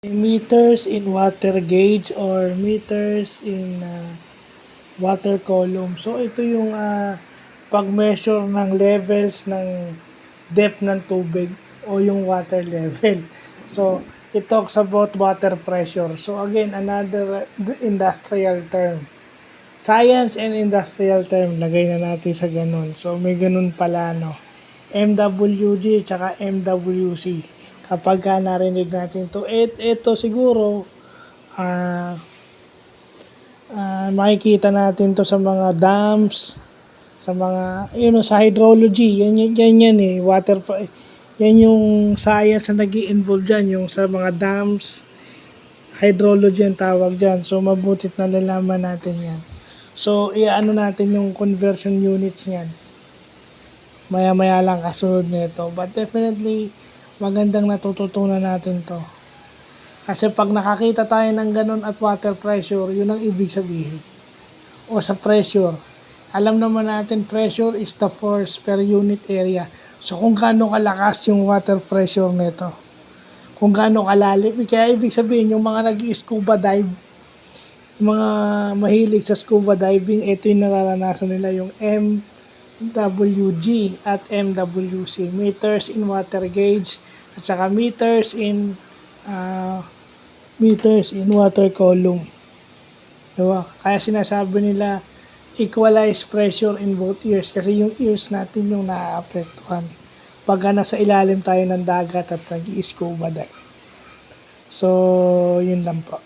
Meters in water gauge or meters in water column. So ito yung pag-measure ng levels ng depth ng tubig o yung water level. So it talks about water pressure. So again, another industrial term. Science and industrial term, lagay na natin sa ganun. So may ganun pala, no? MWG tsaka MWC. Kapag narinig natin to, ito siguro makikita natin to sa mga dams, sa mga sa hydrology. Yan yan yung science na nag-i-involve dyan, yung sa mga dams, hydrology ang tawag dyan. So mabutit na nalaman natin yan. So iaano natin yung conversion units niyan, maya lang kasunod nito, but definitely magandang natututunan natin to. Kasi pag nakakita tayo ng ganun at water pressure, yun ang ibig sabihin. O sa pressure, alam naman natin pressure is the force per unit area. So kung gaano kalakas yung water pressure nito, kung gaano kalalim, kaya ibig sabihin yung mga nag-scuba dive, mga mahilig sa scuba diving, ito yung nararanasan nila, yung MWG at MWC, meters in water gauge, at saka meters in water column. Diba? Kaya sinasabi nila equalize pressure in both ears, kasi yung ears natin yung naaapektuhan pagka nasa ilalim tayo ng dagat at nag-i-scuba dive. So yun lang po.